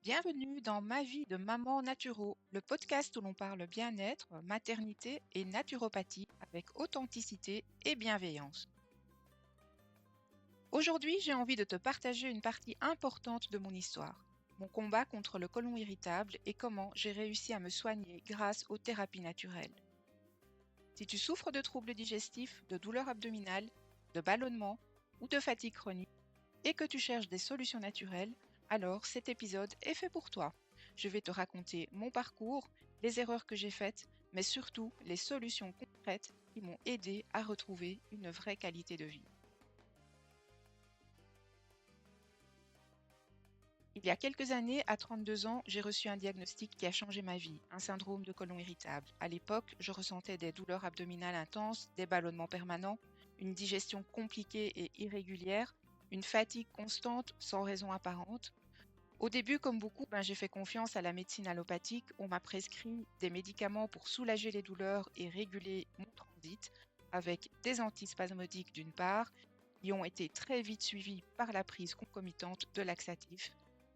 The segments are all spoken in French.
Bienvenue dans Ma vie de maman naturo, le podcast où l'on parle bien-être, maternité et naturopathie avec authenticité et bienveillance. Aujourd'hui, j'ai envie de te partager une partie importante de mon histoire, mon combat contre le côlon irritable et comment j'ai réussi à me soigner grâce aux thérapies naturelles. Si tu souffres de troubles digestifs, de douleurs abdominales, de ballonnements ou de fatigue chronique, et que tu cherches des solutions naturelles, alors cet épisode est fait pour toi. Je vais te raconter mon parcours, les erreurs que j'ai faites, mais surtout les solutions concrètes qui m'ont aidé à retrouver une vraie qualité de vie. Il y a quelques années, à 32 ans, j'ai reçu un diagnostic qui a changé ma vie, un syndrome de côlon irritable. À l'époque, je ressentais des douleurs abdominales intenses, des ballonnements permanents, une digestion compliquée et irrégulière, une fatigue constante sans raison apparente. Au début, comme beaucoup, j'ai fait confiance à la médecine allopathique. On m'a prescrit des médicaments pour soulager les douleurs et réguler mon transit, avec des antispasmodiques d'une part, qui ont été très vite suivis par la prise concomitante de laxatifs,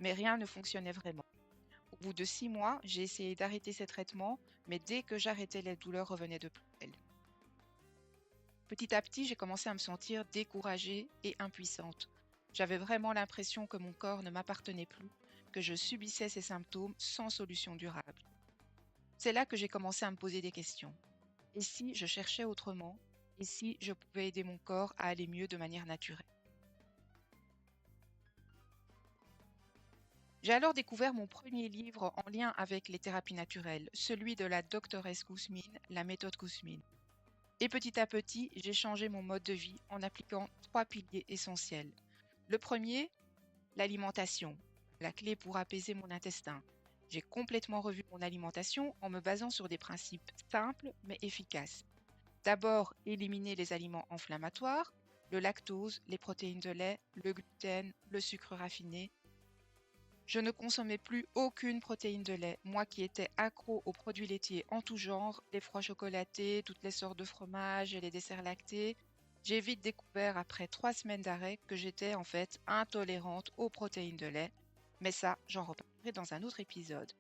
mais rien ne fonctionnait vraiment. Au bout de 6 mois, j'ai essayé d'arrêter ces traitements, mais dès que j'arrêtais, les douleurs revenaient de plus belle. Petit à petit, j'ai commencé à me sentir découragée et impuissante. J'avais vraiment l'impression que mon corps ne m'appartenait plus, que je subissais ces symptômes sans solution durable. C'est là que j'ai commencé à me poser des questions. Et si je cherchais autrement? Et si je pouvais aider mon corps à aller mieux de manière naturelle? J'ai alors découvert mon premier livre en lien avec les thérapies naturelles, celui de la doctoresse Kousmine, la méthode Kousmine. Et petit à petit, j'ai changé mon mode de vie en appliquant 3 piliers essentiels. Le premier, l'alimentation, la clé pour apaiser mon intestin. J'ai complètement revu mon alimentation en me basant sur des principes simples mais efficaces. D'abord, éliminer les aliments inflammatoires, le lactose, les protéines de lait, le gluten, le sucre raffiné. Je ne consommais plus aucune protéine de lait, moi qui étais accro aux produits laitiers en tout genre, les froids chocolatés, toutes les sortes de fromages et les desserts lactés. J'ai vite découvert après 3 semaines d'arrêt que j'étais en fait intolérante aux protéines de lait, mais ça, j'en reparlerai dans un autre épisode.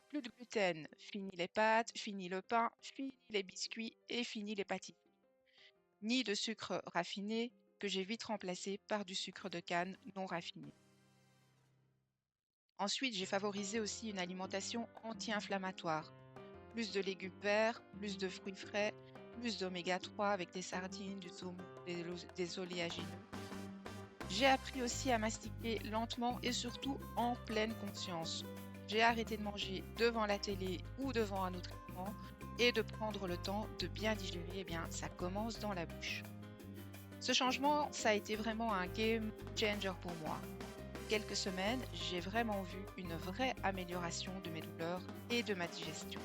Plus de gluten, fini les pâtes, fini le pain, fini les biscuits et fini les pâtisseries. Ni de sucre raffiné, que j'ai vite remplacé par du sucre de canne non raffiné. Ensuite, j'ai favorisé aussi une alimentation anti-inflammatoire. Plus de légumes verts, plus de fruits frais, plus d'oméga 3 avec des sardines, du saumon, des oléagineux. J'ai appris aussi à mastiquer lentement et surtout en pleine conscience. J'ai arrêté de manger devant la télé ou devant un autre écran et de prendre le temps de bien digérer. Eh bien, ça commence dans la bouche. Ce changement, ça a été vraiment un game changer pour moi. Quelques semaines, j'ai vraiment vu une vraie amélioration de mes douleurs et de ma digestion.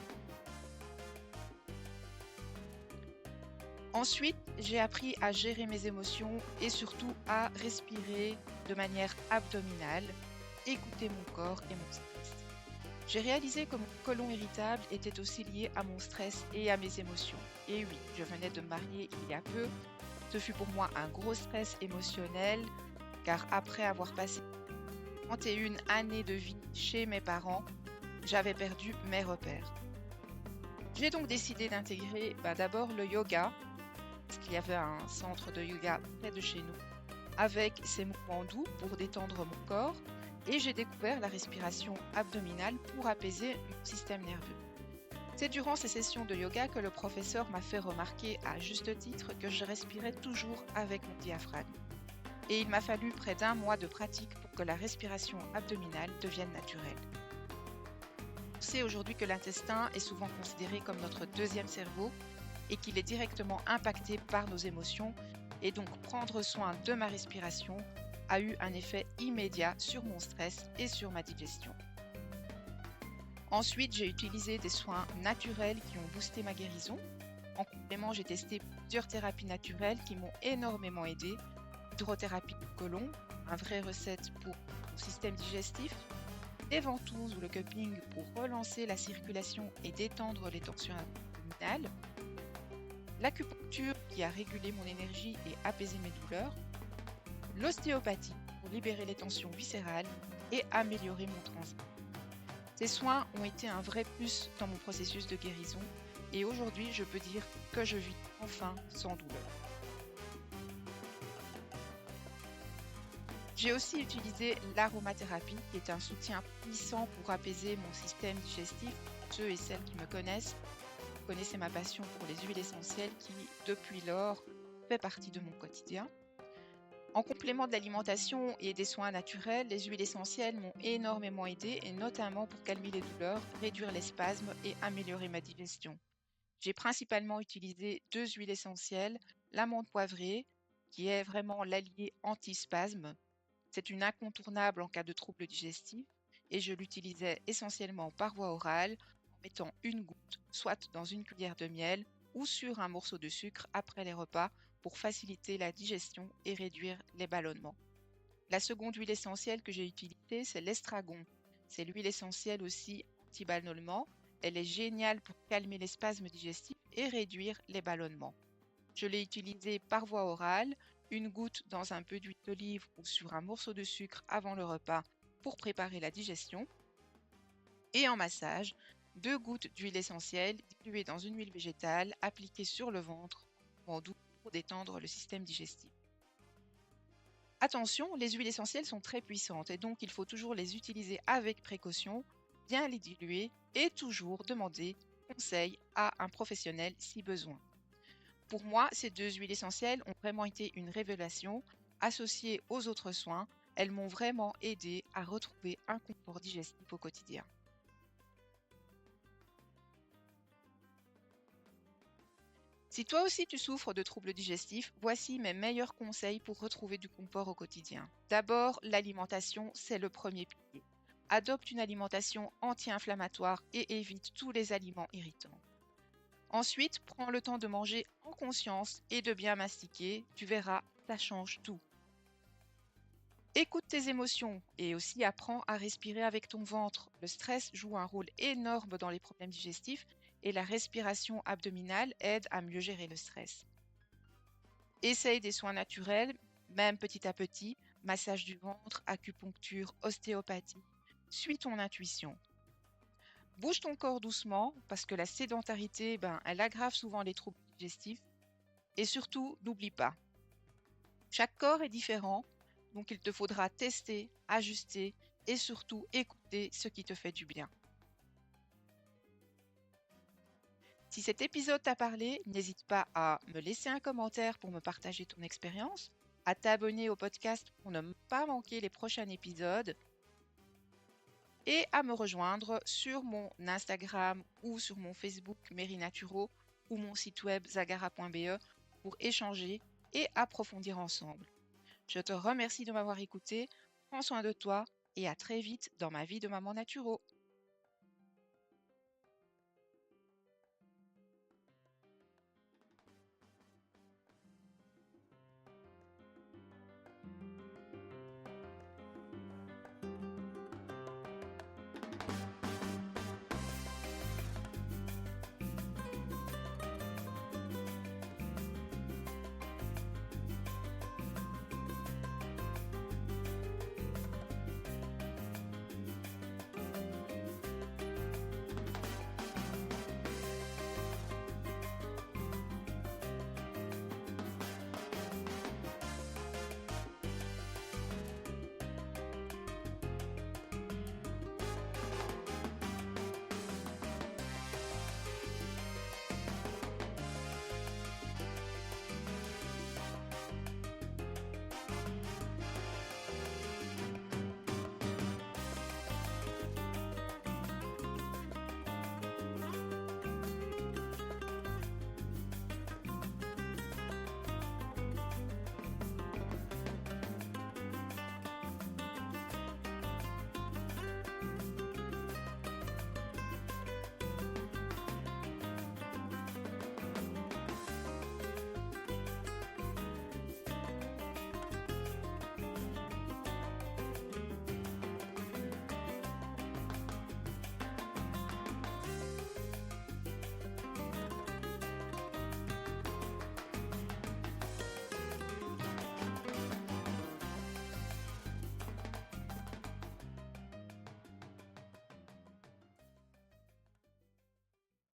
Ensuite, j'ai appris à gérer mes émotions et surtout à respirer de manière abdominale, écouter mon corps et mon stress. J'ai réalisé que mon côlon irritable était aussi lié à mon stress et à mes émotions. Et oui, je venais de me marier il y a peu. Ce fut pour moi un gros stress émotionnel, car après avoir passé 31 années de vie chez mes parents, j'avais perdu mes repères. J'ai donc décidé d'intégrer d'abord le yoga, parce qu'il y avait un centre de yoga près de chez nous, avec ses mouvements doux pour détendre mon corps, et j'ai découvert la respiration abdominale pour apaiser mon système nerveux. C'est durant ces sessions de yoga que le professeur m'a fait remarquer à juste titre que je respirais toujours avec mon diaphragme. Et il m'a fallu près d'1 mois de pratique pour que la respiration abdominale devienne naturelle. On sait aujourd'hui que l'intestin est souvent considéré comme notre deuxième cerveau et qu'il est directement impacté par nos émotions, et donc prendre soin de ma respiration a eu un effet immédiat sur mon stress et sur ma digestion. Ensuite, j'ai utilisé des soins naturels qui ont boosté ma guérison. En complément, j'ai testé plusieurs thérapies naturelles qui m'ont énormément aidé. Hydrothérapie du côlon, une vraie recette pour mon système digestif, les ventouses ou le cupping pour relancer la circulation et détendre les tensions abdominales, l'acupuncture qui a régulé mon énergie et apaisé mes douleurs, l'ostéopathie pour libérer les tensions viscérales et améliorer mon transit. Ces soins ont été un vrai plus dans mon processus de guérison et aujourd'hui je peux dire que je vis enfin sans douleur. J'ai aussi utilisé l'aromathérapie, qui est un soutien puissant pour apaiser mon système digestif. Ceux et celles qui me connaissent, vous connaissez ma passion pour les huiles essentielles qui, depuis lors, fait partie de mon quotidien. En complément de l'alimentation et des soins naturels, les huiles essentielles m'ont énormément aidé et notamment pour calmer les douleurs, réduire les spasmes et améliorer ma digestion. J'ai principalement utilisé deux huiles essentielles, l'amande poivrée, qui est vraiment l'allié anti-spasme. C'est une incontournable en cas de troubles digestifs et je l'utilisais essentiellement par voie orale en mettant une goutte soit dans une cuillère de miel ou sur un morceau de sucre après les repas pour faciliter la digestion et réduire les ballonnements. La seconde huile essentielle que j'ai utilisée, c'est l'estragon. C'est l'huile essentielle aussi anti-ballonnement. Elle est géniale pour calmer les spasmes digestifs et réduire les ballonnements. Je l'ai utilisée par voie orale, une goutte dans un peu d'huile d'olive ou sur un morceau de sucre avant le repas pour préparer la digestion. Et en massage, 2 gouttes d'huile essentielle diluées dans une huile végétale appliquée sur le ventre en doux pour détendre le système digestif. Attention, les huiles essentielles sont très puissantes et donc il faut toujours les utiliser avec précaution, bien les diluer et toujours demander conseil à un professionnel si besoin. Pour moi, ces deux huiles essentielles ont vraiment été une révélation. Associées aux autres soins, elles m'ont vraiment aidé à retrouver un confort digestif au quotidien. Si toi aussi tu souffres de troubles digestifs, voici mes meilleurs conseils pour retrouver du confort au quotidien. D'abord, l'alimentation, c'est le premier pilier. Adopte une alimentation anti-inflammatoire et évite tous les aliments irritants. Ensuite, prends le temps de manger en conscience et de bien mastiquer. Tu verras, ça change tout. Écoute tes émotions et aussi apprends à respirer avec ton ventre. Le stress joue un rôle énorme dans les problèmes digestifs et la respiration abdominale aide à mieux gérer le stress. Essaye des soins naturels, même petit à petit, massage du ventre, acupuncture, ostéopathie. Suis ton intuition. Bouge ton corps doucement parce que la sédentarité, elle aggrave souvent les troubles digestifs. Et surtout, n'oublie pas, chaque corps est différent, donc il te faudra tester, ajuster et surtout écouter ce qui te fait du bien. Si cet épisode t'a parlé, n'hésite pas à me laisser un commentaire pour me partager ton expérience, à t'abonner au podcast pour ne pas manquer les prochains épisodes et à me rejoindre sur mon Instagram ou sur mon Facebook Mérinaturo ou mon site web zagara.be pour échanger et approfondir ensemble. Je te remercie de m'avoir écouté, prends soin de toi et à très vite dans ma vie de maman naturo.